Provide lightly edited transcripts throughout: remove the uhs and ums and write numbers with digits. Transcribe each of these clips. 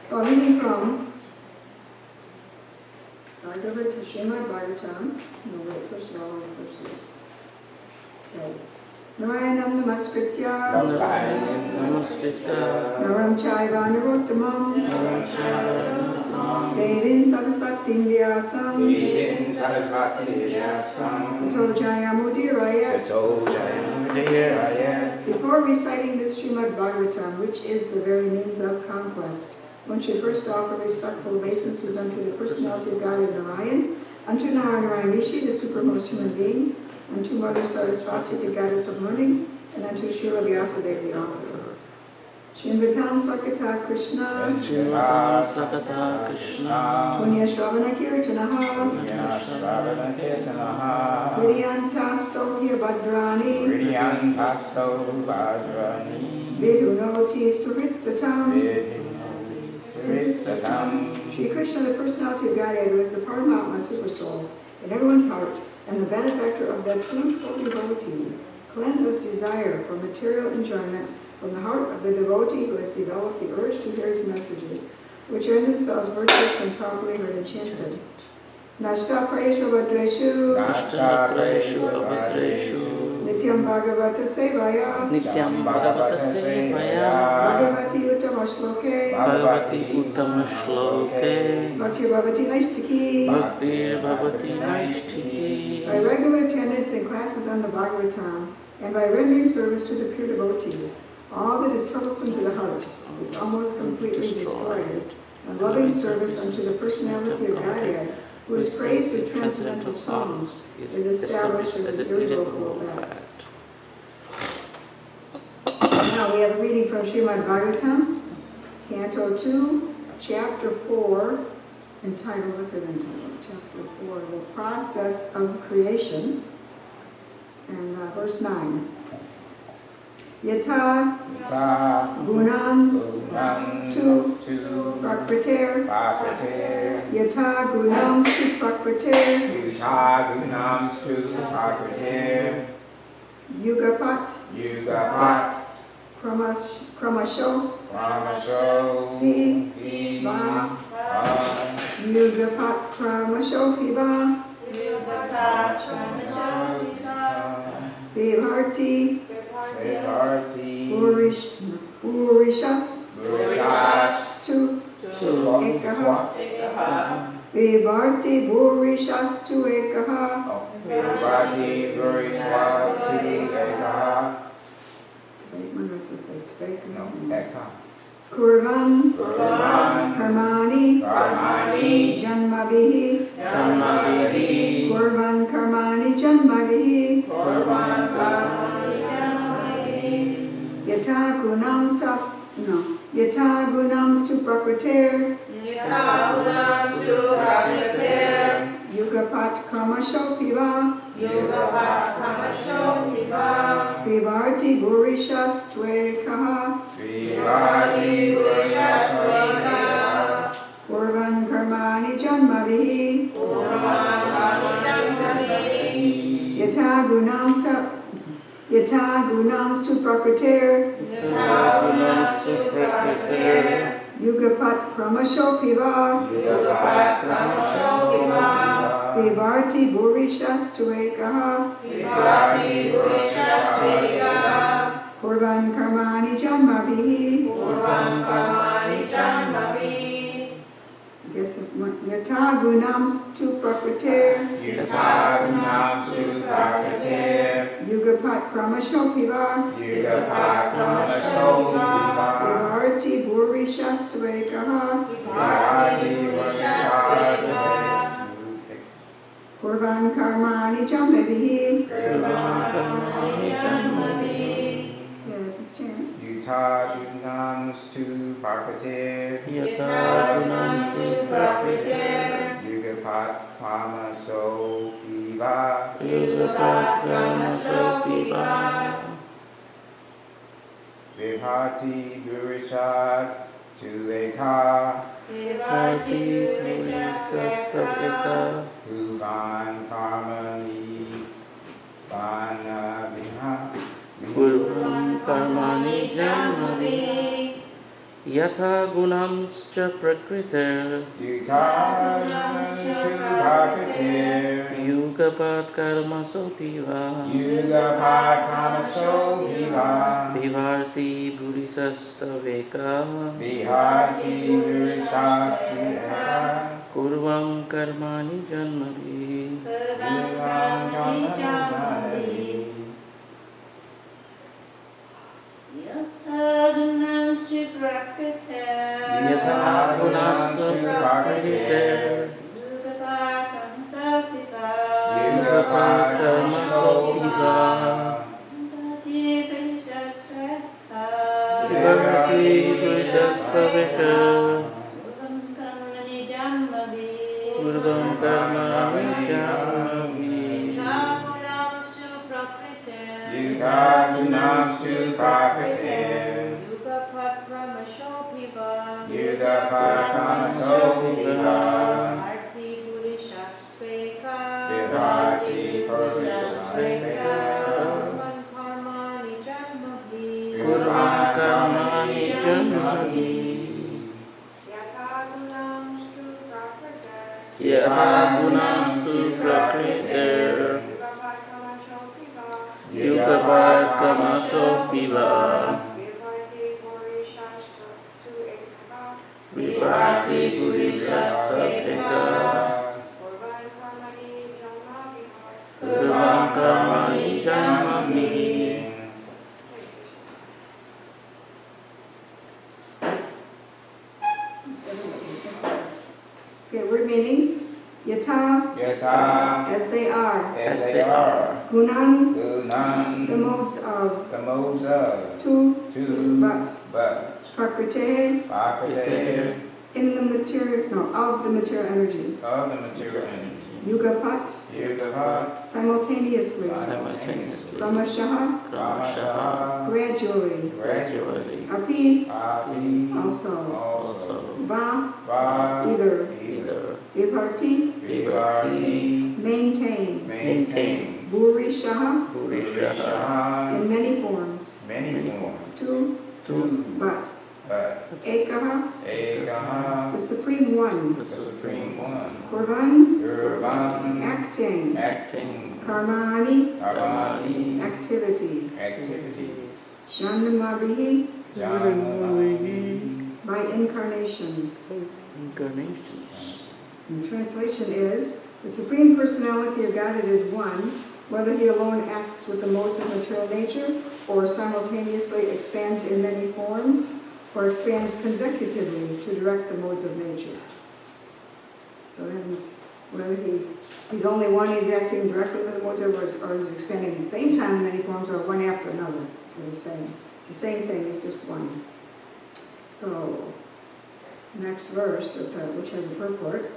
So I'm reading from Bhagavatam to Srimad Bhagavatam. No, wait, first of all, on the first verse. Okay. Narayanam namaskritya Naram chaiva narottamam Devim sarasvatim vyasam Tato jayamudiraya. Before reciting this Srimad Bhagavatam, which is the very means of conquest, one should first offer respectful obeisances unto the personality of God and Narayan, unto Narayan Rishi, the supermost human being, unto Mother Saraswati, the goddess of learning, and unto Srila Vyasadeva, the author. Shrimvatam Swakata Krishna Punya Shravana Kirtanaha Vidyantasto Bhadrani Vidunoti Suritsatam. Shri Krishna, the personality of Godhead, who is the Paramatma super soul in everyone's heart, and the benefactor of that true holy devotee, cleanses desire for material enjoyment from the heart of the devotee who has developed the urge to hear his messages, which are in themselves virtuous and properly heard and chanted. Nashta Prayeshu Bhadreshu Nityam Bhagavata Sevaya Bhagavati Uttam Uttama Shloke Bhagavati Uttama Shloke Bhakti Bhavati Naishtiki Bhaktir Bhavati Naishtiki. By regular attendance in classes on the Bhagavatam and by rendering service to the pure devotee, all that is troublesome to the heart is almost completely destroyed, and loving service unto the personality of Godhead, who is praised with transcendental songs, is established as an irrevocable fact. Now we have a reading from Srimad Bhagavatam, Canto 2, Chapter 4, entitled, what's it entitled? Chapter 4, The Process of Creation, and verse 9. Yata gunams tu prakriter Yata gunams tu prakriter Yugapat Kramasho Piva Yugapat Kramasho Piva Vivarti Urishas Tu Ekaha Vivarti Burishas Tu Ekaha Kurvan Karmani Janmavihi Kurvan Karmani Janmavihi Yata gunams tu prakriter Yugapat Kamasho Piva Vivarti Burishas Tvekaha Kurvan Karmani Janmavihi Yata gunams tu prakriter Yugapat Kramasho Piva Vivarti Burishas Tvekaha Kurvan Karmani Janmavihi I guess Yata gunams tu prakriter Yugapat Kramasho Piva Vivarti Burishas Tvekaha Kurvan Karmani Janmavihi Yeah, this chance. Yata gunams tu prakriter Yugapat Kamaso Piva Vibhati Burishad Tuleka Kuvan Karmani Vana Viha Kurvam Karmani Janmavi Yatha Gunamscha Prakriter Yugapat Karmaso Piva Vivarti Buddhisastaveka Kurvam Karmani Janmavi Yatha gunamstu prakriter Yugapat Karmaso Piva Vivarti Buddhisastaveka Kurvam Karmani Janmavi Yugagunamstu prakriter Yugapat Kramasho Piva Vivarti Buddhisastaveka Kurvan Karmani Janmavi Kurvam Karmani Janmavi Yatha Gunamstu Prakriter Yugapat Karmaso Piva Vibhati Purisastapika Purvam Karmani Janmani. Okay, word meanings. Yata, Yata, as they are. as they are. Gunan, Gunam, the modes of. the modes of. Tu, To, but. but. Prakrite, Bhakti, in the material, no, of the material energy. of the material energy. Yugapat, Yugapat, simultaneously. Simultaneously. Ramashaha, Ramashaha, gradually. Gradually. Api, Api, also. Also. Va, Va, either. Either. Vibharti, Vibharti, maintains. Maintain. Burishaha, Purishaha. in many forms. many forms. Tu, Tu. but. But Ekaha, Ekaha, the Supreme One. the Supreme One. Kurvan, Urban, acting. acting. Karmani, Karmani, activities. activities. Janmabhihi, Janmani, by incarnations. Incarnations. And the translation is, the Supreme Personality of Godhead is one, whether He alone acts with the modes of material nature, or simultaneously expands in many forms, or expands consecutively to direct the modes of nature. So that means whether He's only one, He's acting directly with the modes of, or He's expanding at the same time in many forms, or one after another. That's what He's saying. It's the same thing, it's just one. So, next verse, which has a purport,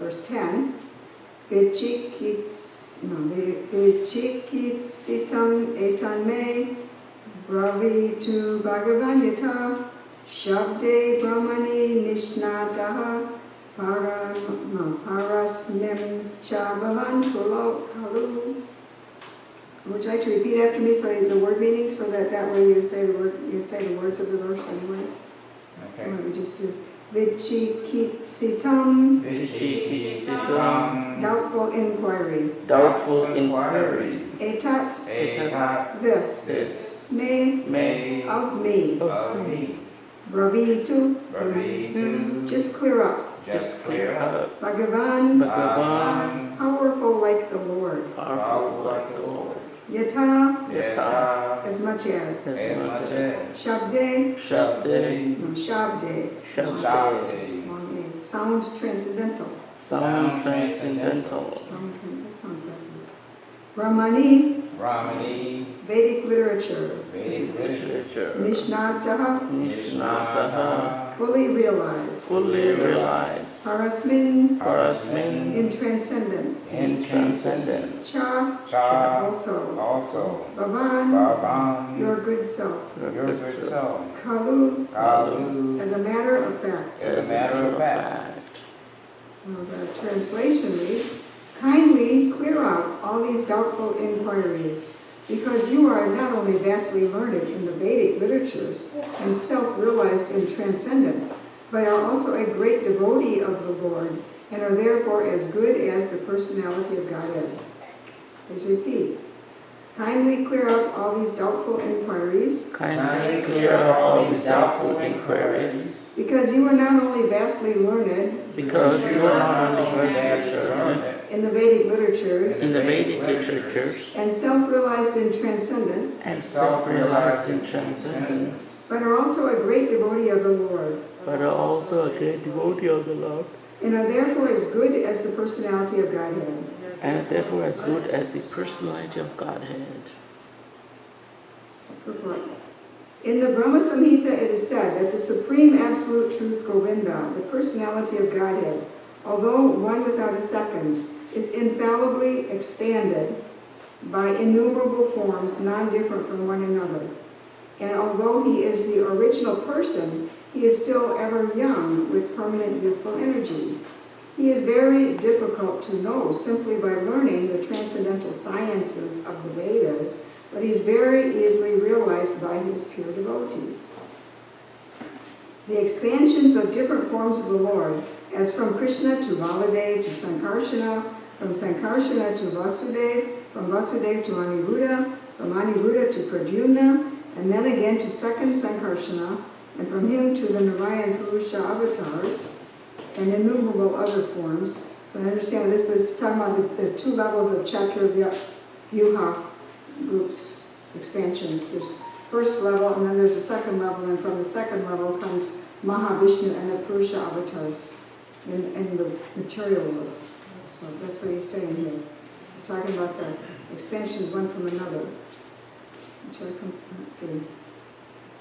verse 10, Vichikitsitam etan me bravitu bhagavanyata shabde brahmani nishnataha parasmens cha bhavan kalu. Would you like to repeat after me, so the word meaning, so that way you say the words of the verse anyways? So Okay. let me just do Vichikitsitam, Vichikitsitam, doubtful inquiry. Doubtful inquiry. Etat, Etat, this. This. Me, me, of me. of me. Bravitu, Bravitu, just clear up. just clear up. Bhagavan, Bhagavan. powerful like the Lord. Powerful like the Lord. Yata, Yata, as much as. as much as. Shabde, Shabde. no, shabde, Shabde. long A. Sound transcendental. Sound transcendental. Sound, that sounds backwards. Brahmani, Brahmani, Vedic literature. Vedic literature. Nishnataha, Nishnataha. fully realized. Fully realized. Parasmin, Parasmin. in transcendence. In transcendence. Cha, Cha, also. also. Bhavan, Bhavan, your good self. your good self. Kalu, Kalu, as a matter of fact. as a matter of fact. So the translation reads, kindly clear out all these doubtful inquiries, because you are not only vastly learned in the Vedic literatures and self-realized in transcendence, but are also a great devotee of the Lord, and are therefore as good as the personality of Godhead. Please repeat. Kindly clear up all these doubtful inquiries, Kindly clear up all these doubtful inquiries, because you are not only vastly learned because you are not only vastly learned in the Vedic literatures in the Vedic literatures and self-realized in transcendence, and self-realized in transcendence, but are also a great devotee of the Lord, but are also a great devotee of the Lord, and are therefore as good as the personality of Godhead. and therefore as good as the personality of Godhead. Purport. In the Brahma Samhita it is said that the Supreme Absolute Truth Govinda, the personality of Godhead, although one without a second, is infallibly expanded by innumerable forms non-different from one another. And although he is the original person, he is still ever young with permanent youthful energy. He is very difficult to know simply by learning the transcendental sciences of the Vedas, but he's very easily realized by his pure devotees. The expansions of different forms of the Lord, as from Krishna to Baladev to Sankarsana, from Sankarsana to Vasudev, from Vasudev to Aniruddha, from Aniruddha to Pradyumna, and then again to second Sankarsana, and from him to the Narayan Purusha avatars, and innumerable other forms. So I understand this is talking about the two levels of Chatra Vyuha groups, expansions. There's first level, and then there's a second level, and from the second level comes Mahavishnu and the Purusha avatars in the material world. So that's what he's saying here. He's talking about the expansions one from another. Let's see.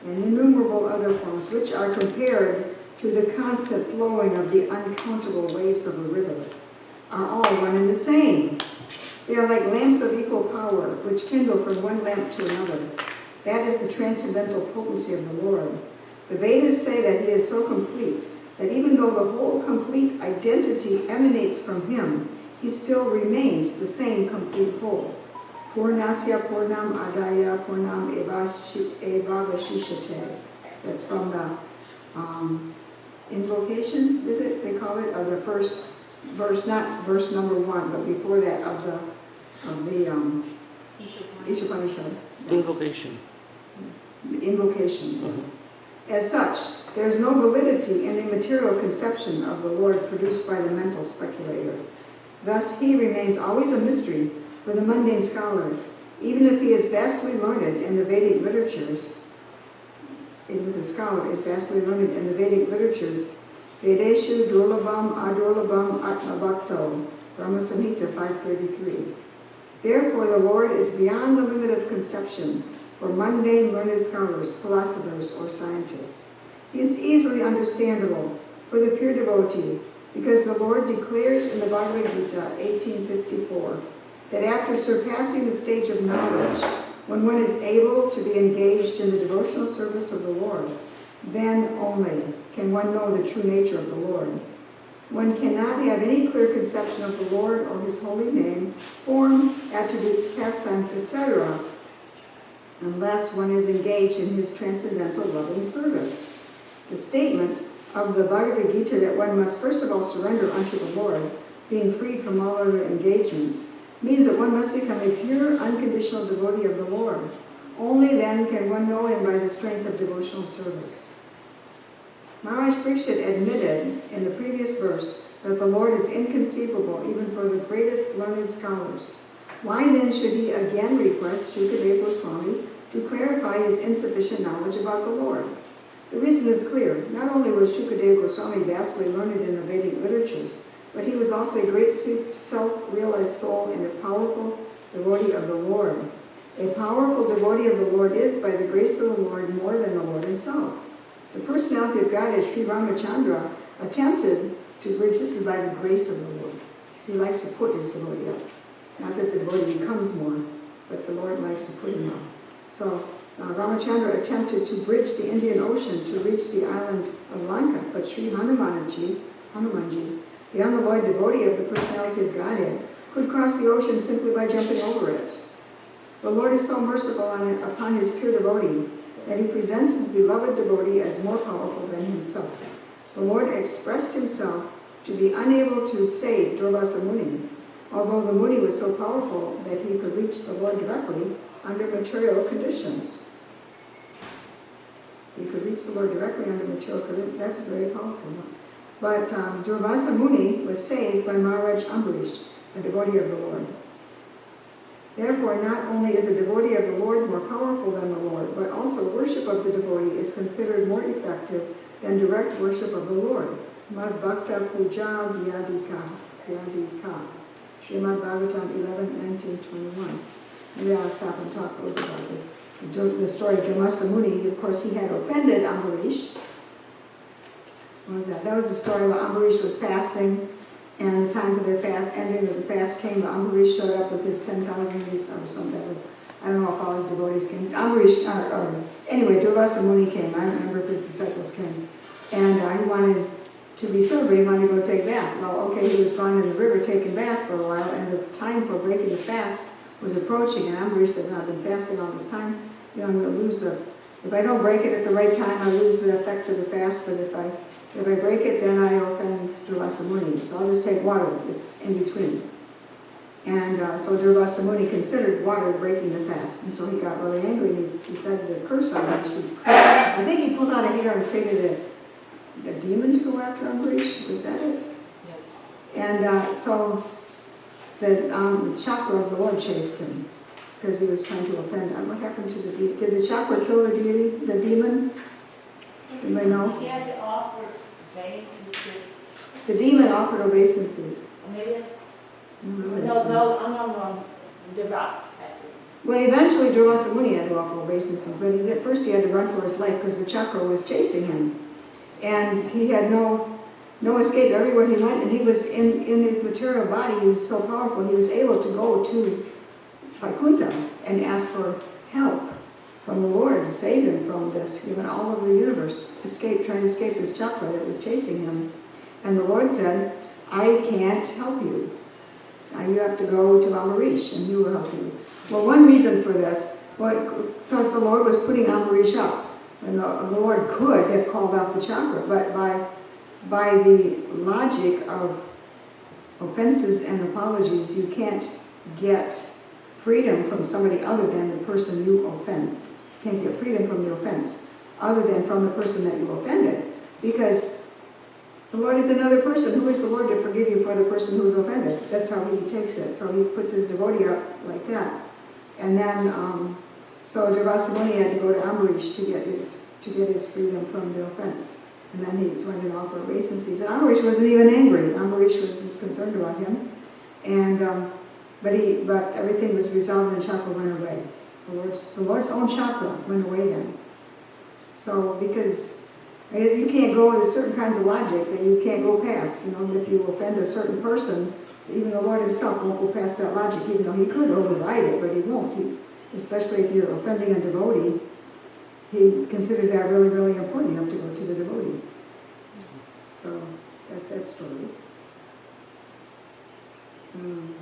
And innumerable other forms, which are compared to the constant flowing of the uncountable waves of a river, are all one and the same. They are like lamps of equal power, which kindle from one lamp to another. That is the transcendental potency of the Lord. The Vedas say that he is so complete that even though the whole complete identity emanates from him, he still remains the same complete whole. Purnasya Purnam Adaya Purnam Evavashishate. That's from the invocation, is it? They call it, of the first verse, not verse number 1, but before that of the Ishopanishad. Invocation. Invocation, yes. As such, there is no validity in the material conception of the Lord produced by the mental speculator. Thus, he remains always a mystery for the mundane scholar, even if he is vastly learned in the Vedic literatures. Even if the scholar is vastly learned in the Vedic literatures, Vedeshu Durlabham Adurlabham Atmabhakto, Brahma Samhita 533. Therefore, the Lord is beyond the limit of conception for mundane learned scholars, philosophers, or scientists. He is easily understandable for the pure devotee, because the Lord declares in the Bhagavad Gita 18:54 that after surpassing the stage of knowledge, when one is able to be engaged in the devotional service of the Lord, then only can one know the true nature of the Lord. One cannot have any clear conception of the Lord or his holy name, form, attributes, pastimes, etc., unless one is engaged in his transcendental loving service. The statement of the Bhagavad Gita that one must first of all surrender unto the Lord, being freed from all other engagements, means that one must become a pure, unconditional devotee of the Lord. Only then can one know him by the strength of devotional service. Maharaj Parikshit admitted in the previous verse that the Lord is inconceivable even for the greatest learned scholars. Why then should he again request Shukadeva Goswami to clarify his insufficient knowledge about the Lord? The reason is clear. Not only was Shukadeva Goswami vastly learned in the Vedic literatures, but he was also a great self-realized soul and a powerful devotee of the Lord. A powerful devotee of the Lord is, by the grace of the Lord, more than the Lord himself. The personality of God, as Sri Ramachandra, attempted to bridge, this is by the grace of the Lord. So he likes to put his devotee up. Not that the devotee becomes more, but the Lord likes to put him up. So Ramachandra attempted to bridge the Indian Ocean to reach the island of Lanka, but Sri Hanumanji, the unalloyed devotee of the personality of Godhead, could cross the ocean simply by jumping over it. The Lord is so merciful upon his pure devotee that he presents his beloved devotee as more powerful than himself. The Lord expressed himself to be unable to save Durvasa Muni, although the Muni was so powerful that he could reach the Lord directly under material conditions. He could reach the Lord directly under material conditions. That's very powerful. But Durvasa Muni was saved by Maharaj Ambarish, a devotee of the Lord. Therefore, not only is a devotee of the Lord more powerful than the Lord, but also worship of the devotee is considered more effective than direct worship of the Lord. Mad Bhakta Puja Vyadika. Srimad Bhagavatam 11:19-21. Maybe I'll stop and talk a little bit about this. The story of Durvasa Muni, of course, he had offended Ambarish. What was that? That was the story where Ambarish was fasting, and the time for the fast, ending of the fast came, but Ambarish showed up with his 10,000 or something. That was, I don't know if all his devotees came. Ambarish, anyway, Durvasa Muni came. I don't remember if his disciples came. And he wanted to be sober. He wanted to go take a bath. Well, okay, he was gone in the river taking a bath for a while, and the time for breaking the fast was approaching, and Ambarish said, no, I've been fasting all this time. You know, I'm going to lose if I don't break it at the right time, I lose the effect of the fast, but if I break it, then I offend Durvasa Muni. So I'll just take water. It's in between. And so Durvasa Muni considered water breaking the fast. And so he got really angry and he decided to curse on Ambrish. I think he pulled out a hair and created a demon to go after Ambrish. Was that it? Yes. And so the chakra of the Lord chased him because he was trying to offend. What happened to the demon? Did the chakra kill the deity, the demon? Anybody know? He had to offer vain to The demon offered obeisances. maybe. No, No, I'm not wrong. The rocks had to. Well, eventually Durvasa Muni had to offer obeisances, but at first he had to run for his life because the chakra was chasing him. And he had no escape everywhere he went, and he was in his material body, he was so powerful, he was able to go to Vaikuntha and ask for help from the Lord to save him from this. He went all over the universe, trying to escape this chakra that was chasing him. And the Lord said, I can't help you. Now you have to go to Ambarish and he will help you. Well, one reason for this, because the Lord was putting Ambarish up. And the Lord could have called out the chakra, but by the logic of offenses and apologies, you can't get freedom from somebody other than the person you offend. You can't get freedom from the offense other than from the person that you offended. Because the Lord is another person. Who is the Lord to forgive you for the person who's offended? That's how he takes it. So he puts his devotee up like that. And then, so Durvasa Muni had to go to Ambarish to get his freedom from the offense. And then he went and offered obeisances. And Ambarish wasn't even angry. Ambarish was just concerned about him. And but everything was resolved and chakra went away. The Lord's own chakra went away then. So because you can't go with certain kinds of logic that you can't go past. If you offend a certain person, even the Lord himself won't go past that logic, even though he could override it, but he won't. Especially if you're offending a devotee, he considers that really, really important. You have to go to the devotee. So that's that story.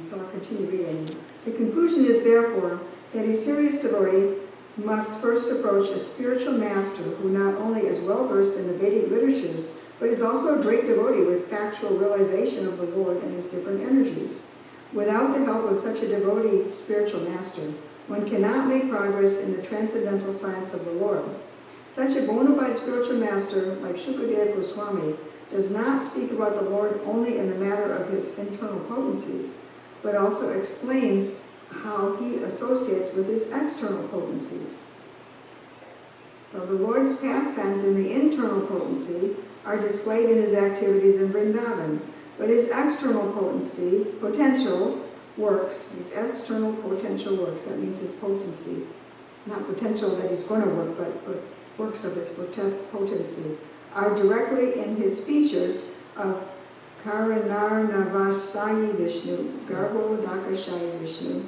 So I'll continue reading. The conclusion is therefore that a serious devotee must first approach a spiritual master who not only is well versed in the Vedic literatures, but is also a great devotee with factual realization of the Lord and his different energies. Without the help of such a devotee spiritual master, one cannot make progress in the transcendental science of the Lord. Such a bona fide spiritual master, like Shukadeva Goswami, does not speak about the Lord only in the matter of his internal potencies, but also explains how he associates with his external potencies. So the Lord's pastimes in the internal potency are displayed in his activities in Vrindavan, but his external potential works, that means his potency, not potential that he's going to work, but works of his potency, are directly in his features of Karanarnavasayi Vishnu, Garbhodakashayi Vishnu,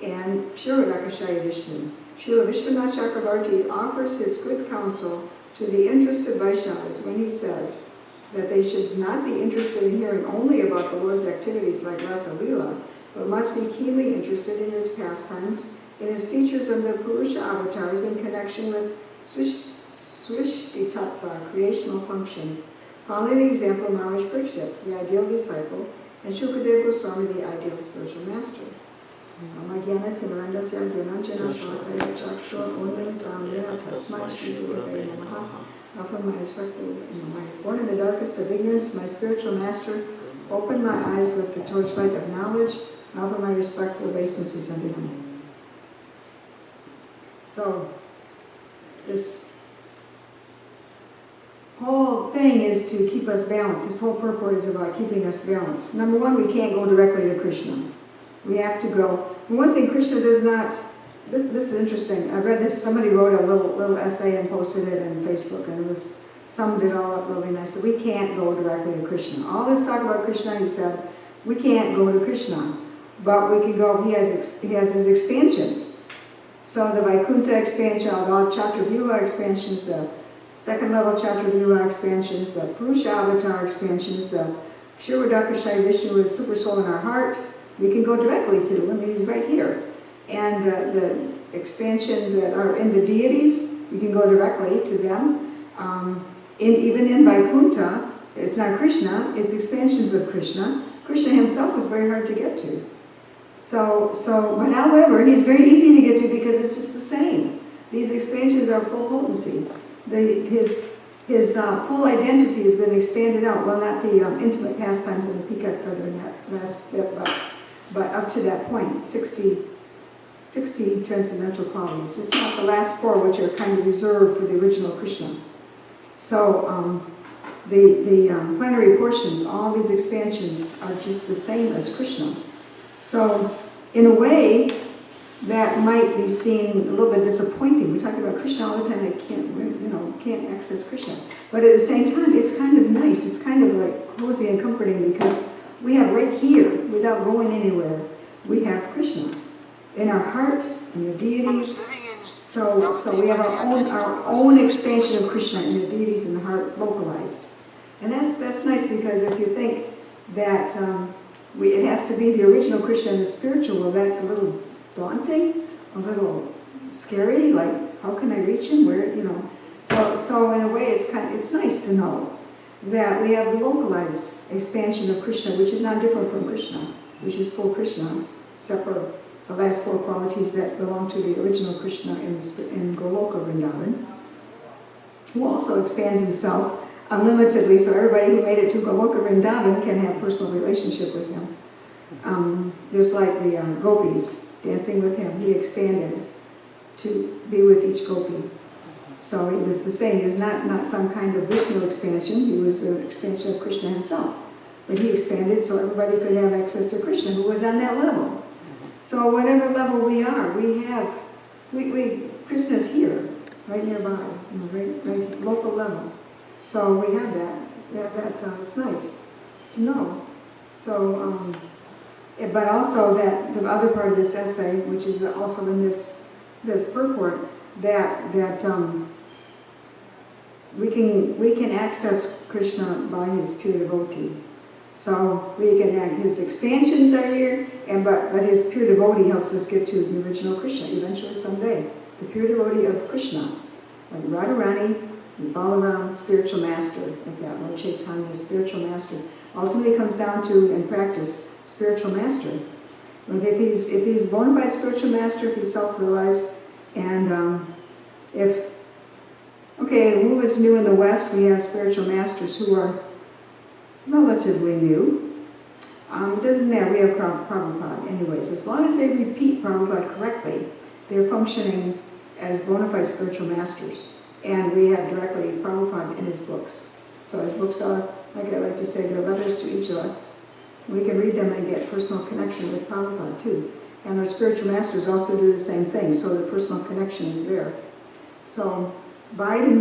and Kshirodakashayi Vishnu. Srila Vishwanath Chakravarti offers his good counsel to the interested Vaishnavas when he says that they should not be interested in hearing only about the Lord's activities like Rasa Lila, but must be keenly interested in his pastimes, in his features of the Purusha avatars in connection with Srishti Tattva, creational functions, following the example of Maharaj Parikshit, the ideal disciple, and Shukadeva Goswami, the ideal spiritual master. Born in the darkest of ignorance, my spiritual master, open my eyes with the torchlight of knowledge, and offer my respectful obeisances unto him. So, this whole thing is to keep us balanced. This whole purport is about keeping us balanced. Number one, we can't go directly to Krishna. We have to go. And one thing Krishna does not, this is interesting. I read this, somebody wrote a little essay and posted it on Facebook, and it was, summed it all up really nice. So we can't go directly to Krishna. All this talk about Krishna, he said, we can't go to Krishna. But we can go, he has his expansions. So the Vaikuntha expansion, the Chaturvyuha expansions, the second level Chaturvyuha expansions, the Purusha avatar expansions, the Kshirodakashayi Vishnu is super soul in our heart. We can go directly to him. He's right here. And the expansions that are in the deities, you can go directly to them. Even in Vaikuntha, it's not Krishna, it's expansions of Krishna. Krishna himself is very hard to get to. But however, he's very easy to get to because it's just the same. These expansions are full potency. His full identity has been expanded out. Well, not the intimate pastimes of the Peacock Feather in that last bit, but up to that point, 60 transcendental qualities. Just not the last 4, which are kind of reserved for the original Krishna. So the plenary portions, all these expansions are just the same as Krishna. So in a way, that might be seen a little bit disappointing. We talk about Krishna all the time. I can't access Krishna. But at the same time, it's kind of nice. It's kind of like cozy and comforting because we have right here, without going anywhere, we have Krishna in our heart, in the deities. So we have our own expansion of Krishna in the deities in the heart, localized. And that's nice because if you think that it has to be the original Krishna in the spiritual world, that's a little daunting, a little scary. Like, how can I reach him? Where, So in a way, it's nice to know that we have the localized expansion of Krishna, which is not different from Krishna, which is full Krishna, except for the last 4 qualities that belong to the original Krishna in Goloka Vrindavan, who also expands himself unlimitedly, so everybody who made it to Goloka Vrindavan can have personal relationship with him. Just like the gopis dancing with him, he expanded to be with each gopi. So he was the same. He was not some kind of Vishnu expansion. He was an expansion of Krishna himself. But he expanded so everybody could have access to Krishna, who was on that level. So whatever level we are, Krishna's here, right nearby, right local level. So we have that. It's nice to know. So, but also that the other part of this essay, which is also in this purport, that we can access Krishna by his pure devotee. So we can have his expansions are here, but his pure devotee helps us get to the original Krishna eventually someday. The pure devotee of Krishna, like Radharani, Balaram, spiritual master, like that. Lord Chaitanya, spiritual master, ultimately comes down to, in practice, spiritual master. But if he's bona fide spiritual master, if he's self-realized, and the movement's new in the West, we have spiritual masters who are relatively new. It doesn't matter, we have Prabhupada. Anyways, as long as they repeat Prabhupada correctly, they're functioning as bona fide spiritual masters. And we have directly Prabhupada in his books. So his books are, like I like to say, they're letters to each of us. We can read them and get personal connection with Prabhupada too. And our spiritual masters also do the same thing, so the personal connection is there. So by the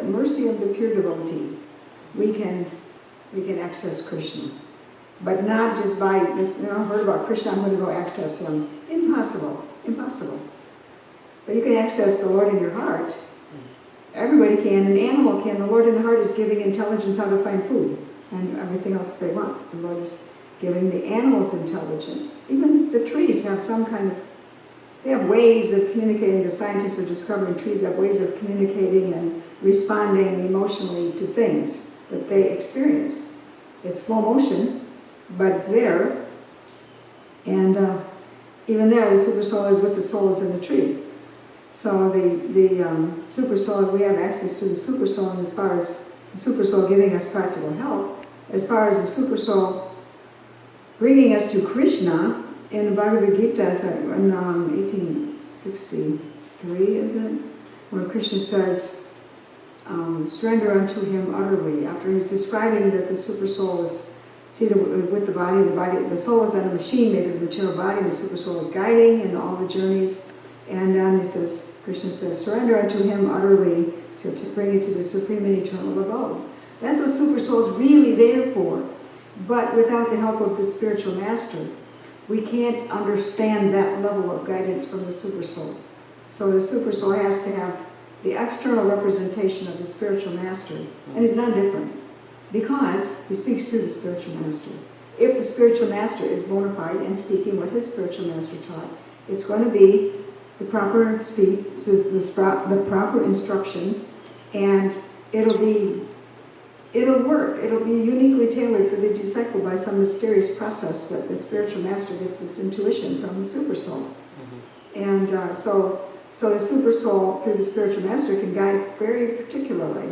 mercy of the pure devotee, we can access Krishna. But not just by this, I heard about Krishna, I'm going to go access him. Impossible. But you can access the Lord in your heart. Everybody can, an animal can. The Lord in the heart is giving intelligence how to find food and everything else they want. The Lord is giving the animals intelligence. Even the trees have they have ways of communicating. The scientists are discovering trees have ways of communicating and responding emotionally to things that they experience. It's slow motion, but it's there. And even there, the super soul is with the souls in the tree. So the super soul, we have access to the super soul, and as far as the super soul giving us practical help, as far as the super soul bringing us to Krishna, in the Bhagavad Gita, in 1863, is it? Where Krishna says, surrender unto him utterly, after he's describing that the super soul is seated with the body, the soul is on a machine made of the material body, the super soul is guiding in all the journeys. And then Krishna says, surrender unto him utterly, so to bring you to the supreme and eternal abode. That's what super soul is really there for. But without the help of the spiritual master, we can't understand that level of guidance from the super soul. So the super soul has to have the external representation of the spiritual master. And it's not different, because he speaks through the spiritual master. If the spiritual master is bona fide and speaking what his spiritual master taught, it's going to be the proper speech, the proper instructions, and it'll be it'll work. It'll be uniquely tailored for the disciple by some mysterious process that the spiritual master gets this intuition from the super soul. And so the super soul, through the spiritual master, can guide very particularly.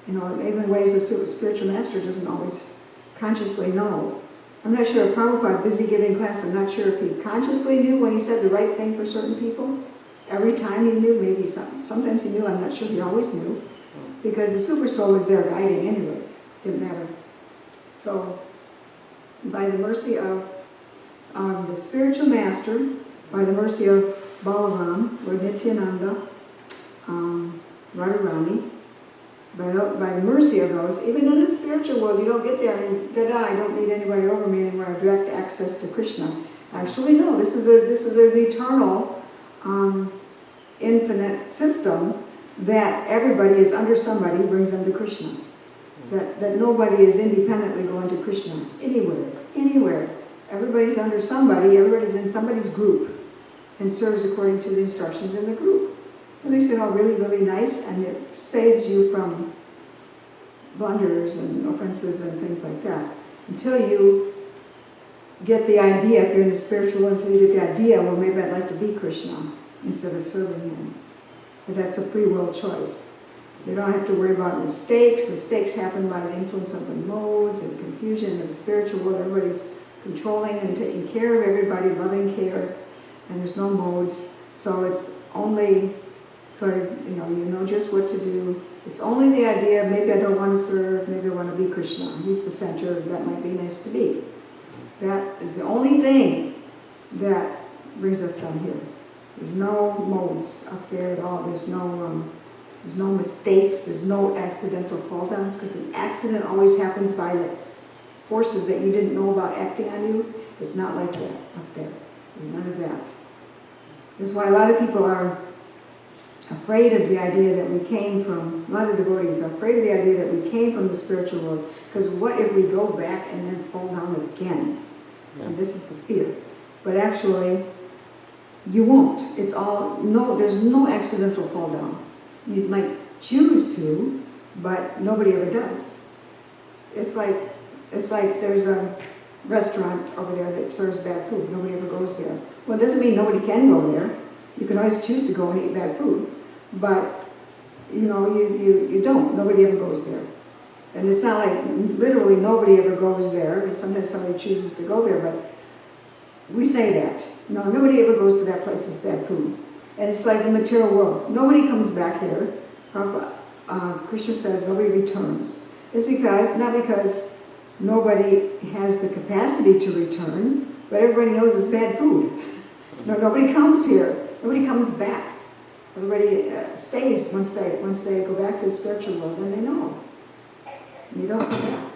Even in ways the spiritual master doesn't always consciously know. I'm not sure if Prabhupada, busy giving class, I'm not sure if he consciously knew when he said the right thing for certain people. Every time he knew, maybe sometimes he knew, I'm not sure he always knew. Because the super soul was there guiding anyways. Didn't matter. So, by the mercy of the spiritual master, by the mercy of Balaram, Lord Nityananda, Radharani, by the mercy of those, even in the spiritual world, you don't get there and I don't need anybody over me anymore. I have direct access to Krishna. Actually, no. This is an eternal, infinite system that everybody is under somebody who brings them to Krishna. That nobody is independently going to Krishna anywhere. Everybody's under somebody. Everybody's in somebody's group and serves according to the instructions in the group. It makes it all really, really nice, and it saves you from blunders and offenses and things like that. Until you get the idea, if you're in the spiritual world, until you get the idea, well, maybe I'd like to be Krishna instead of serving him. But that's a free will choice. You don't have to worry about mistakes. Mistakes happen by the influence of the modes and confusion in the spiritual world. Everybody's controlling and taking care of everybody, loving care, and there's no modes. So it's only sort of, you know just what to do. It's only the idea, maybe I don't want to serve, maybe I want to be Krishna. He's the center, that might be nice to be. That is the only thing that brings us down here. There's no modes up there at all. There's no mistakes. There's no accidental fall downs, because an accident always happens by the forces that you didn't know about acting on you. It's not like that up there. There's none of that. That's why a lot of people are afraid of the idea that we came from, a lot of devotees are afraid of the idea that we came from the spiritual world, because what if we go back and then fall down again? Yeah. And this is the fear. But actually, you won't. It's all, there's no accidental fall down. You might choose to, but nobody ever does. It's like there's a restaurant over there that serves bad food. Nobody ever goes there. Well, it doesn't mean nobody can go there. You can always choose to go and eat bad food. But, you don't. Nobody ever goes there. And it's not like literally nobody ever goes there. Sometimes somebody chooses to go there, but we say that. No, nobody ever goes to that place that's bad food. And it's like the material world. Nobody comes back here. Krishna says nobody returns. It's not because nobody has the capacity to return, but everybody knows it's bad food. No, nobody comes here. Nobody comes back. Everybody stays once they go back to the spiritual world, and they know. And they don't come back.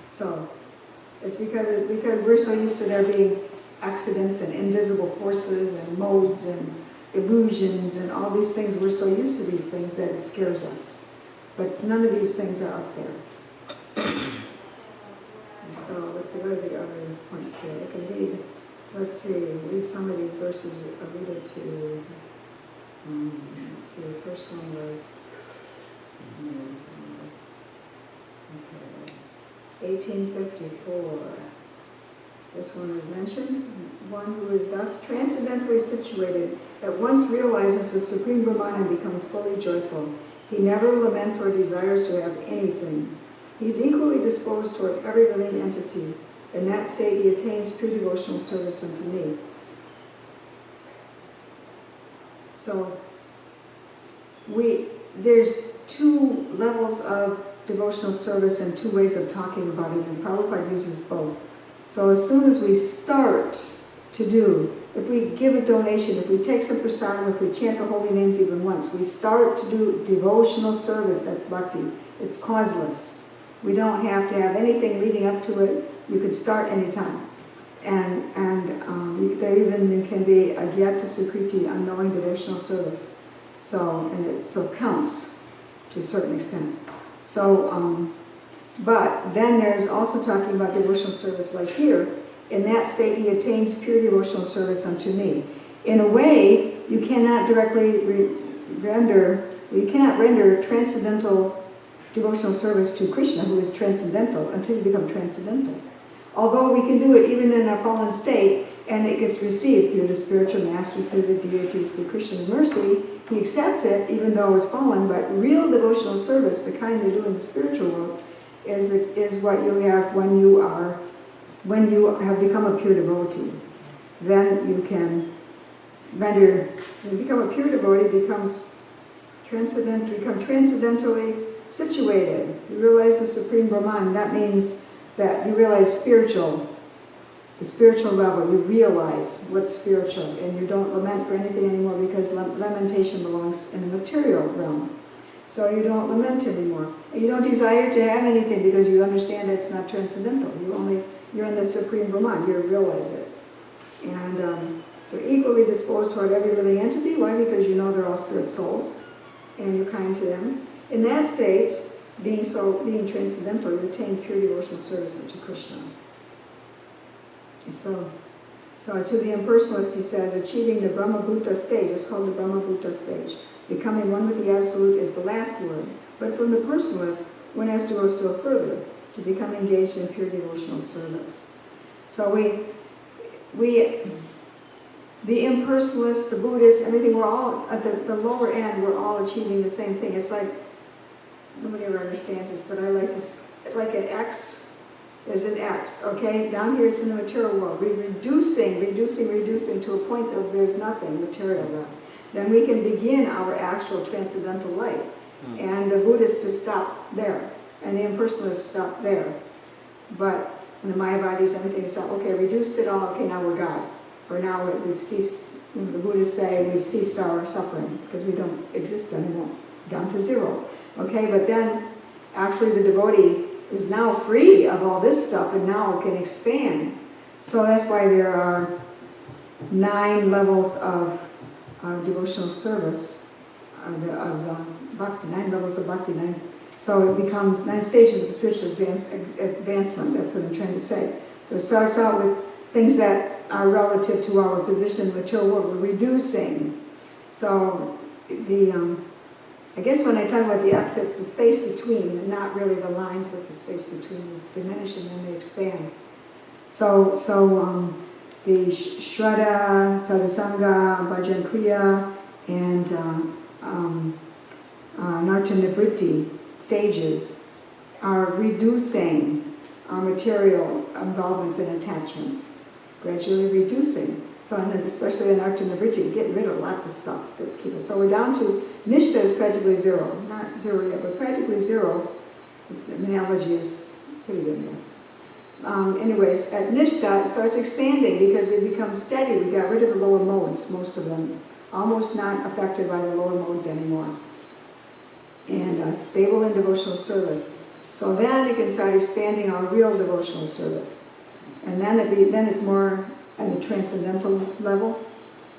So it's because we're so used to there being accidents and invisible forces and modes and illusions and all these things. We're so used to these things that it scares us. But none of these things are up there. So let's go to the other points here. I can read. Let's see. Read some of these verses alluded to. Let's see. The first one was 1854. This one was mentioned. One who is thus transcendently situated at once realizes the Supreme Brahman and becomes fully joyful. He never laments or desires to have anything. He's equally disposed toward every living entity. In that state he attains pure devotional service unto me. So there's two levels of devotional service and two ways of talking about it, and Prabhupada uses both. So as soon as we start to do, if we give a donation, if we take some prasadam, if we chant the holy names even once, we start to do devotional service, that's bhakti. It's causeless. We don't have to have anything leading up to it. You can start anytime. And there even can be a gyata sukriti, unknowing devotional service. So it counts to a certain extent. So, but then there's also talking about devotional service like here. In that state he attains pure devotional service unto me. In a way, you cannot directly render transcendental devotional service to Krishna, who is transcendental, until you become transcendental. Although we can do it even in a fallen state, and it gets received through the spiritual master, through the deities, through Krishna's mercy, he accepts it even though it's fallen, but real devotional service, the kind they do in the spiritual world, is what you have when you have become a pure devotee. Then you can when you become a pure devotee, become transcendentally situated. You realize the Supreme Brahman. That means that you realize the spiritual level. You realize what's spiritual, and you don't lament for anything anymore, because lamentation belongs in the material realm. So you don't lament anymore. And you don't desire to have anything because you understand it's not transcendental. You're in the Supreme Brahman. You realize it. And so equally disposed toward every living entity. Why? Because you know they're all spirit souls, and you're kind to them. In that state, being transcendental, you attain pure devotional service unto Krishna. So to the impersonalist, he says, achieving the Brahma-bhuta stage, it's called the Brahma-bhuta stage. Becoming one with the Absolute is the last word. But from the personalist, one has to go still further to become engaged in pure devotional service. So the impersonalists, the Buddhists, everything, we're all, at the lower end, we're all achieving the same thing. It's like, nobody ever understands this, but I like this. It's like an X. There's an X, okay? Down here it's in the material world. We're reducing to a point of there's nothing material left. Then we can begin our actual transcendental life. And the Buddhists just stop there. And the impersonalists stop there. But in the Mayavadis, everything is stop. Okay, reduced it all. Okay, now we're God. Or now we've ceased, the Buddhists say we've ceased our suffering because we don't exist anymore. Down to zero. Okay, but then actually the devotee is now free of all this stuff and now can expand. So that's why there are 9 levels of devotional service, of bhakti, 9 levels of bhakti. So it becomes 9 stages of spiritual advancement. That's what I'm trying to say. So it starts out with things that are relative to our position in the material world. We're reducing. So I guess when I talk about the X, it's the space between, and not really the lines, but the space between is diminishing and they expand. So the Shraddha, Sadhusanga, Bhajan-priya, and Nartya-nivritti stages are reducing our material involvements and attachments. Gradually reducing. So, especially in Nartya-nivritti, getting rid of lots of stuff that keep us. So we're down to Nishta is practically zero. Not zero yet, but practically zero. The analogy is pretty good here. Anyways, at Nishta, it starts expanding because we become steady. We got rid of the lower modes, most of them. Almost not affected by the lower modes anymore. And stable in devotional service. So then it can start expanding our real devotional service. And then it's more at the transcendental level,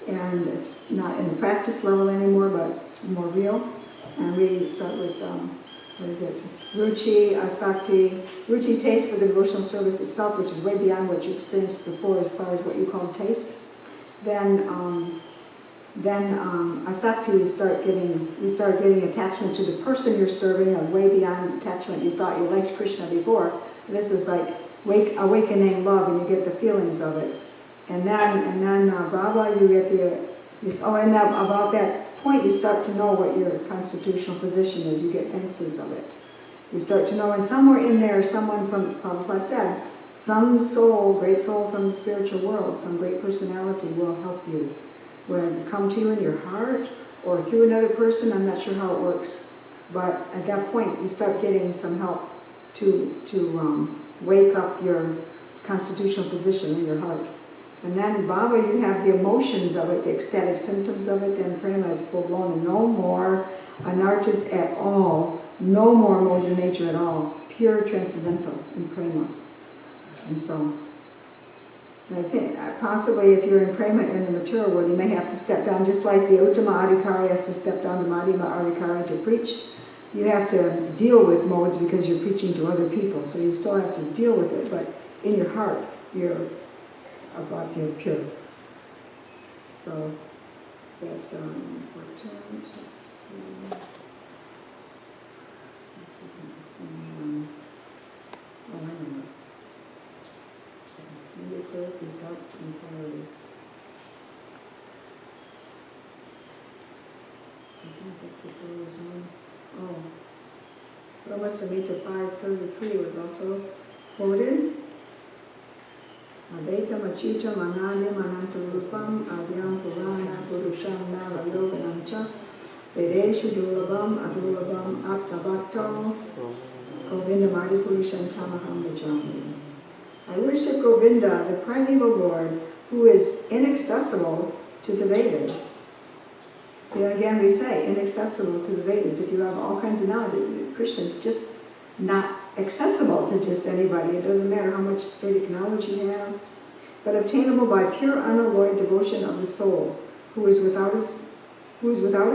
and it's not in the practice level anymore, but it's more real. And we start with, Ruchi, Asakti. Ruchi, taste for the devotional service itself, which is way beyond what you experienced before as far as what you call taste. Then Asakti, you start getting attachment to the person you're serving, or way beyond attachment. You thought you liked Krishna before. This is like awakening love, and you get the feelings of it. And then Bhava, you get and about that point you start to know what your constitutional position is. You get glimpses of it. You start to know, and somewhere in there, someone from Prabhupada said, some soul, great soul from the spiritual world, some great personality will help you. Will come to you in your heart or through another person. I'm not sure how it works, but at that point you start getting some help to wake up your constitutional position in your heart. And then Bhava, you have the emotions of it, the ecstatic symptoms of it, and prema is full blown. No more anarthas at all, no more modes of nature at all, pure transcendental in prema. And so, I think possibly if you're in prema in the material world, you may have to step down, just like the Uttama Adhikari has to step down to Madhava Adhikari to preach. You have to deal with modes because you're preaching to other people, so you still have to deal with it, but in your heart, you're pure. So that's important. Let's see. This isn't these dark polarities. Oh, Brahma Samhita 5:33 was also quoted. Advaitam achitam ananim anantarupam adyam purana purusham navayoganam cha vedeshu durlabam adurlabam atmabhakto Govinda Madi Purusham Tamaham Vajami. I worship Govinda, the primeval Lord, who is inaccessible to the Vedas. See, again we say, inaccessible to the Vedas. If you have all kinds of knowledge, Krishna is just not accessible to just anybody. It doesn't matter how much Vedic knowledge you have, but obtainable by pure unalloyed devotion of the soul, who is without a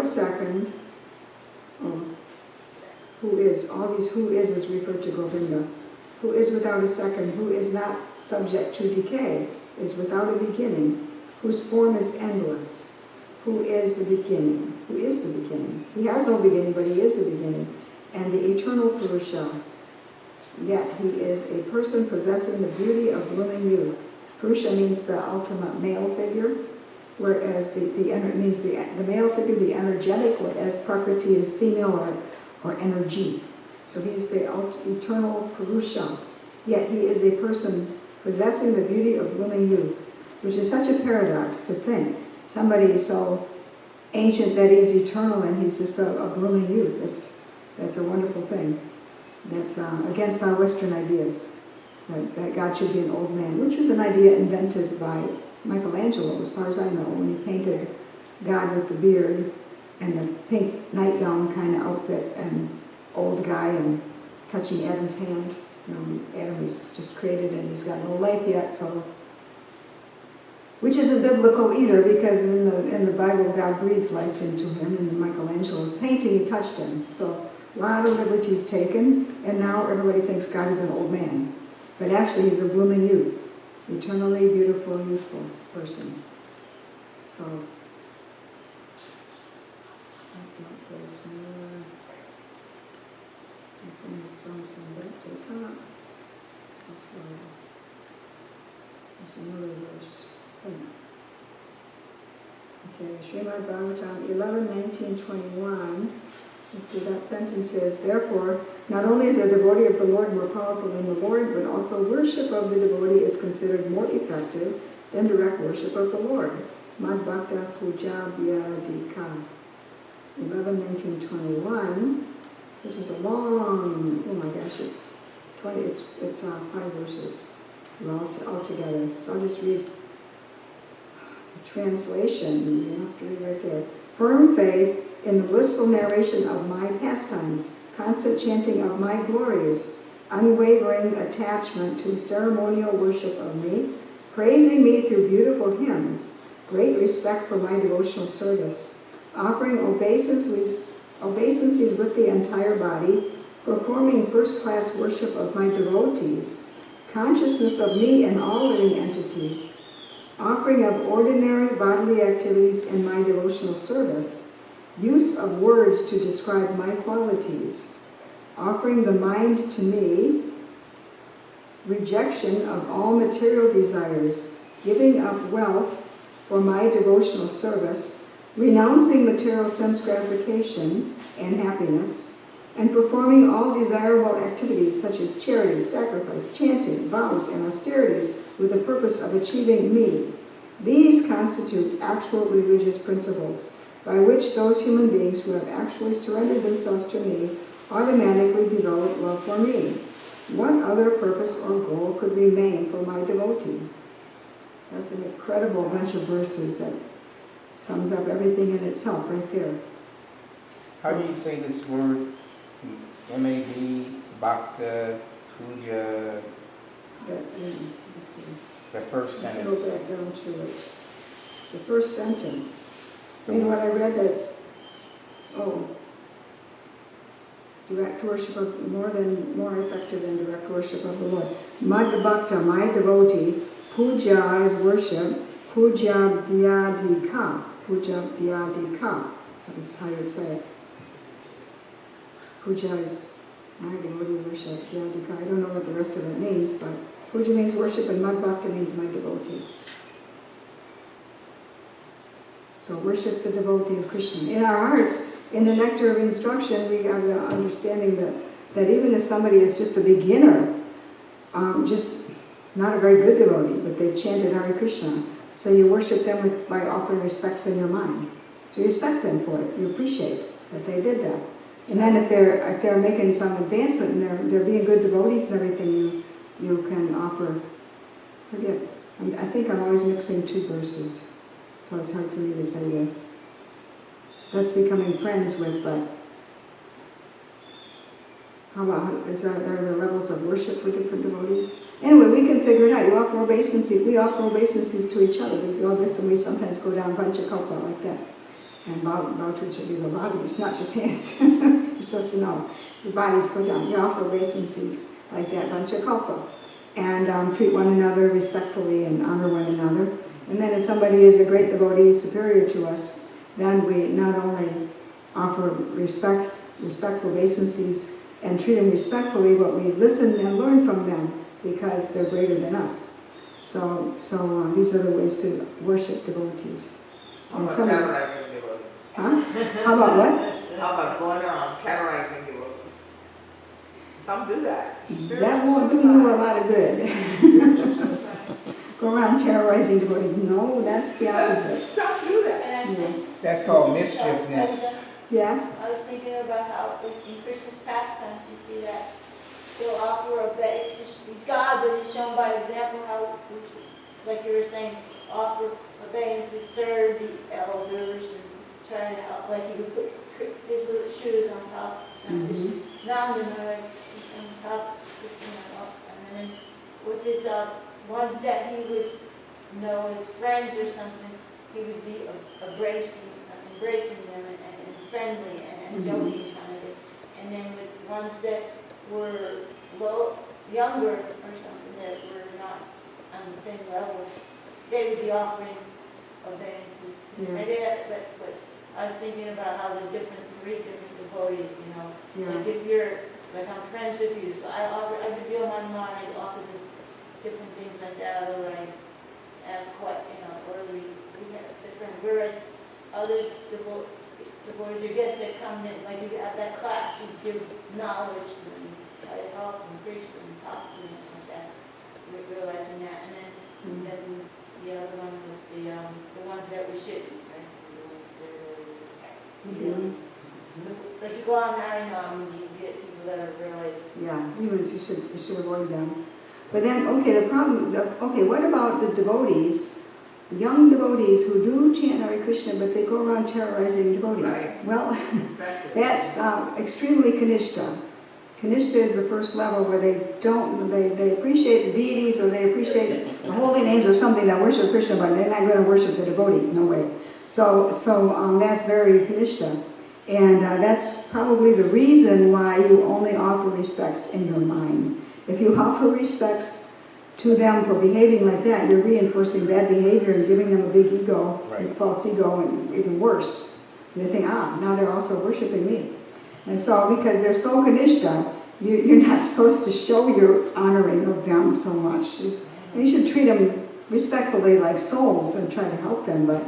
second. Who is, all these who is referred to Govinda. Who is without a second, who is not subject to decay, is without a beginning, whose form is endless. Who is the beginning? Who is the beginning? He has no beginning, but he is the beginning. And the eternal Purusha. Yet he is a person possessing the beauty of blooming youth. Purusha means the ultimate male figure, whereas the male figure, the energetic, whereas Prakriti is female or energy. So he's the eternal Purusha. Yet he is a person possessing the beauty of blooming youth, which is such a paradox to think. Somebody so ancient that he's eternal and he's just a blooming youth. That's a wonderful thing. That's against our Western ideas, that God should be an old man, which was an idea invented by Michelangelo, as far as I know, when he painted God with the beard and the pink nightgown kind of outfit and old guy and touching Adam's hand. Adam is just created and he's got no life yet, so which isn't biblical either, because in the Bible God breathes life into him, and in Michelangelo's painting he touched him. So a lot of liberties taken, and now everybody thinks God is an old man. But actually he's a blooming youth, eternally beautiful, youthful person. So that says more. From some back to the top. I'm sorry. There's another verse. Okay, Srimad Bhagavatam 11:19-21. Let's see, that sentence says, therefore, not only is a devotee of the Lord more powerful than the Lord, but also worship of the devotee is considered more effective than direct worship of the Lord. Mad Bhakta Puja Vyadika. 11:19-21. This is a long, oh my gosh, it's 5 verses all together. So I'll just read the translation. You have to read right there. Firm faith in the blissful narration of my pastimes, constant chanting of my glories, unwavering attachment to ceremonial worship of me, praising me through beautiful hymns, great respect for my devotional service, offering obeisances with the entire body, performing first-class worship of my devotees, consciousness of me and all living entities, offering of ordinary bodily activities in my devotional service, use of words to describe my qualities, offering the mind to me, rejection of all material desires, giving up wealth for my devotional service, renouncing material sense gratification and happiness, and performing all desirable activities such as charity, sacrifice, chanting, vows, and austerities with the purpose of achieving me. These constitute actual religious principles by which those human beings who have actually surrendered themselves to me automatically develop love for me. What other purpose or goal could remain for my devotee? That's an incredible bunch of verses that sums up everything in itself right there. How do you say this word? M-A-D, Bhakta, Puja. Let's see. The first sentence. Go back down to it. The first sentence. You know what I read? That's direct worship of more effective than direct worship of the Lord. Madhava Bhakta, my devotee. Puja is worship. Puja Vyadika. Puja Vyadika. So that's how you say it. Puja is my devotee worship. Vyadika. I don't know what the rest of it means, but Puja means worship, and Madhava-priya means my devotee. So worship the devotee of Krishna. In our hearts, in the nectar of instruction, we have the understanding that even if somebody is just a beginner, just not a very good devotee, but they've chanted Hare Krishna, so you worship them by offering respects in your mind. So you respect them for it. You appreciate that they did that. And then if they're making some advancement and they're being good devotees and everything, you can offer. I think I'm always mixing two verses, so it's hard for me to say yes. That's becoming friends with, but how about, are there levels of worship for different devotees? Anyway, we can figure it out. You offer obeisances. We offer obeisances to each other. We go this and we sometimes go down Panchakalpa like that. And bow to each other's bodies, not just hands. You're supposed to know. Your bodies go down. You offer obeisances like that, Panchakalpa. And treat one another respectfully and honor one another. And then if somebody is a great devotee superior to us, then we not only offer respectful obeisances and treat them respectfully, but we listen and learn from them because they're greater than us. So these are the ways to worship devotees. How about terrorizing devotees? Huh? How about what? How about going around terrorizing devotees? Some do that. That won't do you a lot of good. Go around terrorizing devotees. No, that's the opposite. Some do that. And I think, That's called mischiefness. Yeah? I was thinking about how in Krishna's pastimes you see that he'll offer a bet. He's God, but he's shown by example how, like you were saying, offer obeisances, serve the elders, and try to help. Like he would put his little shoes on top, and on top, and then with his ones that he would know as friends or something, he would be embracing them and friendly and joking kind of it. And then with ones that were younger or something that were not on the same level, they would be offering obeisances. Yeah. I did that, but I was thinking about how the three different devotees, Yeah. like if you're, like I'm friends with you, so I would be on my mind, I offer this different things like that, or I ask what, or we have different, whereas other devotees or guests that come in, like you at that class, you give knowledge to them, try to help them, preach them, talk to them, like that, realizing that, and then the other one was the ones that we shouldn't, right? The ones that are like you go on marrying them, you get people that are really. Yeah, humans, you should avoid them. But then, what about the devotees, the young devotees who do chant Hare Krishna, but they go around terrorizing devotees? Right. Well, Exactly. that's extremely kanishta. Kanishta is the first level where they appreciate the deities or they appreciate the holy names or something that worship Krishna, but they're not going to worship the devotees, no way. So that's very kanishta. And that's probably the reason why you only offer respects in your mind. If you offer respects to them for behaving like that, you're reinforcing bad behavior and giving them a big ego, Right. a false ego, and even worse. They think, now they're also worshiping me. And so, because they're so kanishta, you're not supposed to show your honoring of them so much. You should treat them respectfully like souls and try to help them, but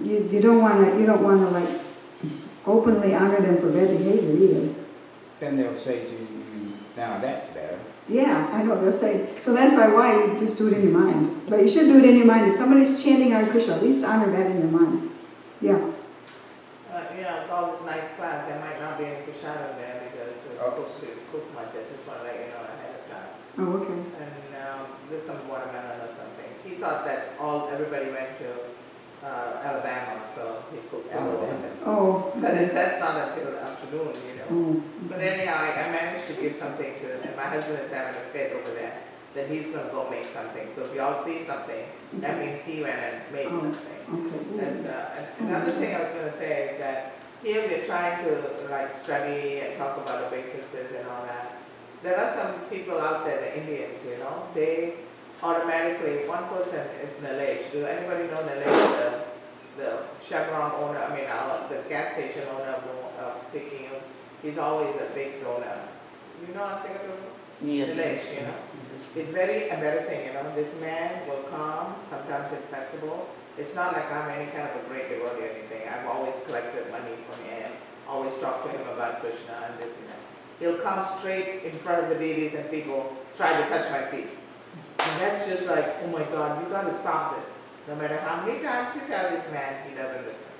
you don't want to like openly honor them for bad behavior either. Then they'll say to you, now that's better. Yeah, I know, they'll say, so that's why you just do it in your mind. But you should do it in your mind. If somebody's chanting Hare Krishna, at least honor that in your mind. Yeah. It's all this nice class. There might not be any prashadam there because we're supposed to cook much. I just want to let you know ahead of time. Oh, okay. And there's some watermelon or something. He thought that everybody went to Alabama, so he cooked Alabama. Oh. But that's not until the afternoon, Oh. But anyhow, I managed to give something to them, and my husband is having a fit over there. Then he's going to go make something. So if y'all see something, that means he went and made something. Okay. That's, another thing I was going to say is that here we're trying to study and talk about obeisances and all that. There are some people out there, the Indians, they automatically, one person is Nalej. Do anybody know Nalej, the Chevron owner, the gas station owner of picking you? He's always a big donor. You know ISKCON? Yeah. Village, you know. It's very embarrassing, you know. This man will come sometimes at festival. It's not like I'm any kind of a great devotee or anything. I've always collected money from him, always talked to him about Krishna and this and that. He'll come straight in front of the deities and people try to touch my feet. And that's just like, oh my God, you got to stop this. No matter how many times you tell this man, he doesn't listen.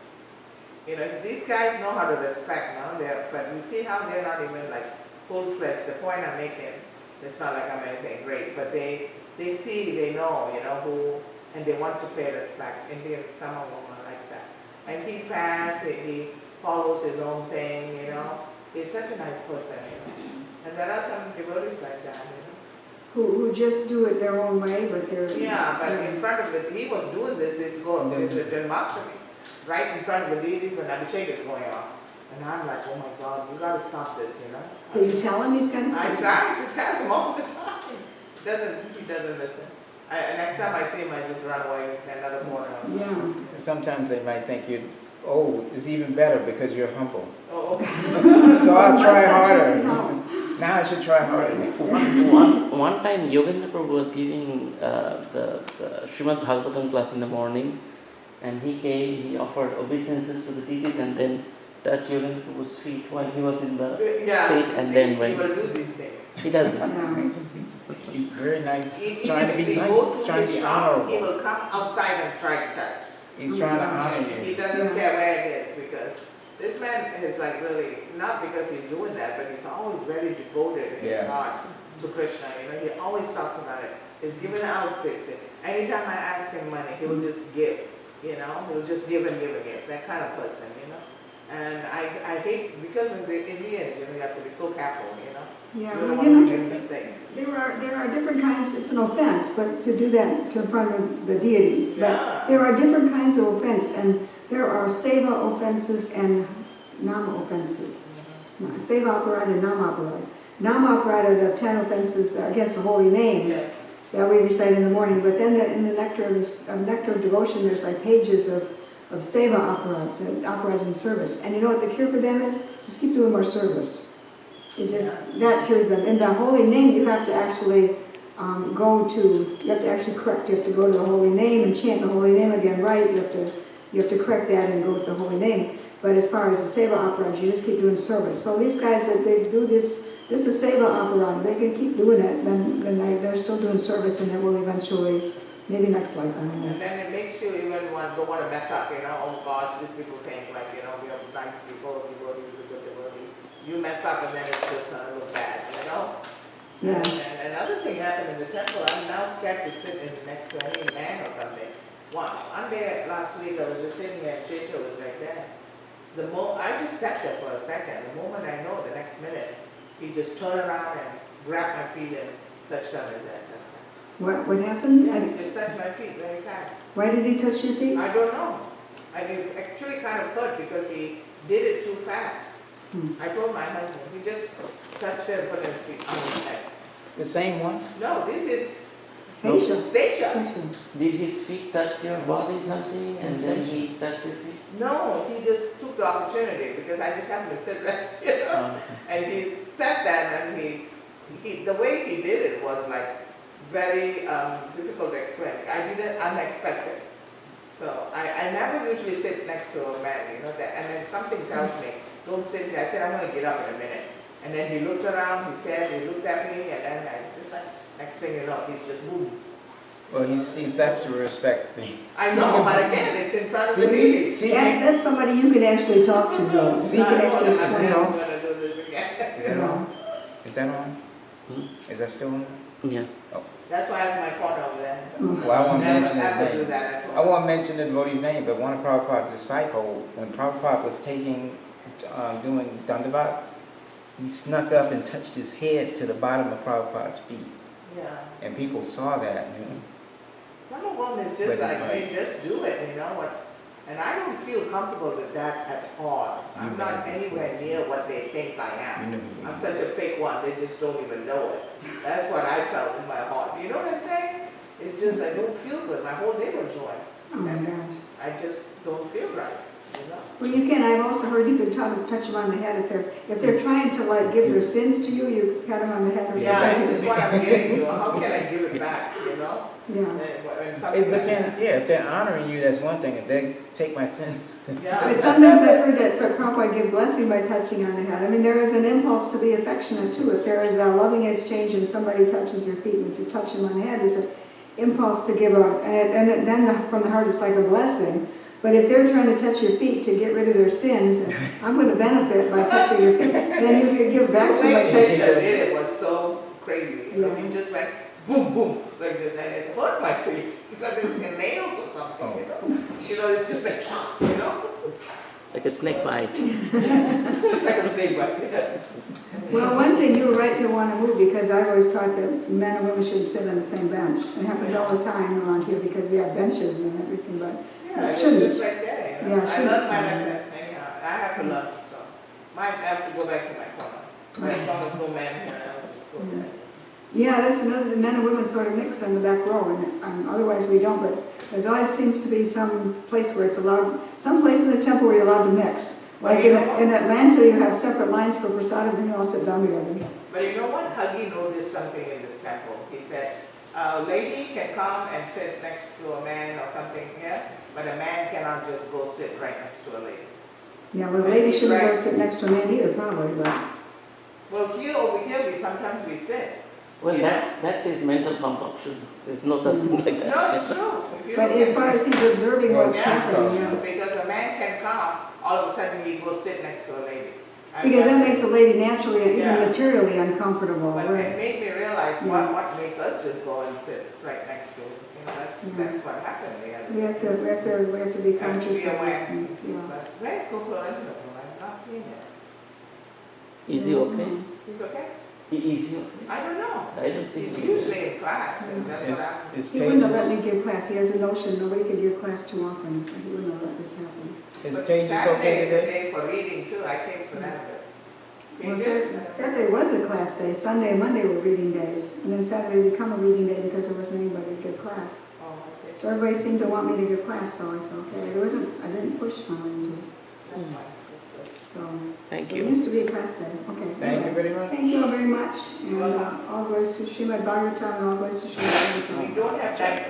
You know, these guys know how to respect, no? But you see how they're not even like full-fledged. The point I'm making, it's not like I'm anything great, but they see, they know, you know, who, and they want to pay respect. Indian, some of them are like that. And he fasts, he follows his own thing, you know. He's such a nice person, you know. And there are some devotees like that, you know. Who just do it their own way, but they're... Yeah, but in front of the, he was doing this Janmashtami, right in front of the deities when Abhishek is going on. And I'm like, oh my God, you got to stop this, you know. Do you tell him these kind of I stuff? try to tell him all the time. He doesn't listen. Next time I see him, I just run away to another corner. Yeah. Sometimes they might think you, oh, it's even better because you're humble. Oh, okay. So I'll try That's harder. no. Now I should try harder next time. One time Yogendra Prabhu was giving the Srimad Bhagavatam class in the morning, and he came, he offered obeisances to the deities and then touched Yogendra Prabhu's feet while he was in the seat, and then he went. will do these things. He does it. Yeah. He's very nice. He's trying to If be he nice. go He's to trying to his be shop, he honorable. will come outside and try to touch. He's trying to honor He you. doesn't care where it is, because this man is like really, not because he's doing that, but he's always very devoted in his Yeah. heart to Krishna. You know, he always talks about it. He's giving outfits. Anytime I ask him money, he will just give. You know, he'll just give and give and give. That kind of person, you know. And I hate, because when the Indians, you know, you have to be so careful, you know. Yeah, You don't well, want to you know, make mistakes. there are different kinds, it's an offense, but to do that in front of the deities. But Yeah. there are different kinds of offense, and there are seva offenses and nama offenses. Seva aparad and nama aparad. Nama aparad are the 10 offenses against the holy names Yes. that we recite in the morning. But then in the nectar of devotion, there's like pages of seva operads in service. And you know what the cure for them is? Just keep doing more service. That cures them. In the holy name, you have to actually you have to actually correct. You have to go to the holy name and chant the holy name again, right? You have to correct that and go to the holy name. But as far as the seva operand, you just keep doing service. So these guys, that they do this is seva operand. They can keep doing it, then they're still doing service, and it will eventually, maybe next life, I don't know. And then it makes you even don't want to mess up, you know. Oh gosh, these people think like, you know, we are nice people, devotees, a good devotee. You mess up and then it's just gonna look bad, you know. Yeah. And another thing happened in the temple. I'm now scared to sit next to any man or something. One day last week I was just sitting there and Checha was right there. I just sat there for a second. The moment I know, the next minute, he just turned around and grabbed my feet and touched on his head. What happened? He just touched my feet very fast. Why did he touch your feet? I don't know. I actually kind of hurt because he did it too fast. I told my husband, he just touched it and put his feet on his head. The same one? No, this is Seisha. Seisha. Did his feet touch your body something, and then he touched your feet? No, he just took the opportunity because I just happened to sit there, you know. And he sat there and he the way he did it was like very difficult to explain. I did it unexpected. So I never usually sit next to a man, you know, and then something tells me, don't sit there. I said, I'm going to get up in a minute. And then he looked around, he looked at me, and then I just like, next thing you know, he's just boom. Well, that's the respect thing. I know, but again, it's in front of the ladies. That's somebody you can actually talk to, though. You can actually I'm explain. not going to do this again. Is that on? Is that on? Is that still on? Yeah. That's why I have my corner over there. Well, I won't Never mention his ever do name. that. I won't mention the devotee's name, but one of Prabhupada's disciples, when Prabhupada was doing Dandavats, he snuck up and touched his head to the bottom of Prabhupada's feet. Yeah. And people saw that. Some of them is just But like, it's like- they just do it, you know what? And I don't feel comfortable with that at all. I'm not anywhere near what they think I am. I'm such a fake one, they just don't even know it. That's what I felt in my heart. You know what I'm saying? It's just I don't feel good. My whole day was ruined. Oh my gosh. I just don't feel right. you know? Well, you can, I've also heard you could touch them on the head if they're trying to like give their sins to you, you pat them on the head or Yeah, something. this is what I'm getting to, how can I give it back, you know? Yeah. When something It like depends, that. yeah, if they're honoring you, that's one thing. If they take my sins, Yeah. But sometimes I've heard that Prabhupada give blessing by touching on the head. I mean, there is an impulse to be affectionate too. If there is a loving exchange and somebody touches your feet and to touch them on the head is an impulse to give up. And then from the heart it's like a blessing. But if they're trying to touch your feet to get rid of their sins, I'm going to benefit by touching your feet. Then you can give back The to my way Krishna touching. did it was so crazy, you know, Yeah. he just went boom, boom, like this, and it hurt my feet, because it's a nail or something, you know? You know, it's just like, you know? Like a snake bite. Like a snake bite, yeah. Well, one thing you were right to want to move because I've always taught that men and women shouldn't sit on the same bench. It happens all the time around here because we have benches and everything, but Yeah, it's shouldn't. just right there, you know? Yeah, I shouldn't. learned my lesson, anyhow, I have to learn, so. I have to go back to my corner. As long as no man here, I'll just go back. yeah, that's another, the men and women sort of mix on the back row, and otherwise we don't, but there always seems to be some place where it's allowed, some place in the temple where you're allowed to mix. Like in Atlanta, you have separate lines for prasadam and you all sit down together. But you know what? Huggy noticed something in this temple. He said, a lady can come and sit next to a man or something here, but a man cannot just go sit right next to a lady. Yeah, well, the lady shouldn't go sit next to a man either, probably, but. Well, here, over here, sometimes we sit. Well, Yeah. that's his mental concoction. There's no such thing like that. No, it's true. If you But look as at far it, as he's observing Well, what's yeah. happening, yeah. because a man can come, all of a sudden he goes sit next to a lady. And Because that that's- makes a lady naturally, and Yeah. even materially uncomfortable, But it right? made me realize Yeah. what makes us just go and sit right next to, you know, that's what happened. So we have to be Have to conscious be of aware. these things, yeah. But where's Gopal Anjana? I've not seen him. Is he okay? He's okay? Is he okay? I don't know. I don't see He's him. usually in class, and that's what it's, happens. it's He wouldn't have let me Tages, give class, he has a notion nobody could give class too often, so he wouldn't have let this happen. is But Tages Saturday okay is a today? day for reading too, I came for that. but Well, Tages, Saturday was a class day, Sunday and Monday were reading days, and then Saturday become a reading day because there wasn't anybody to give class. Oh, I see. So everybody seemed to want me to give class, so I said, okay, I didn't push my way into it, That's fine. That's so. Thank It you. used to be a class day, okay. Thank you very much. Thank you all very much, and all glories to Srimad Bhagavatam, and all glories to Srimad good. Bhagavatam. We don't have time to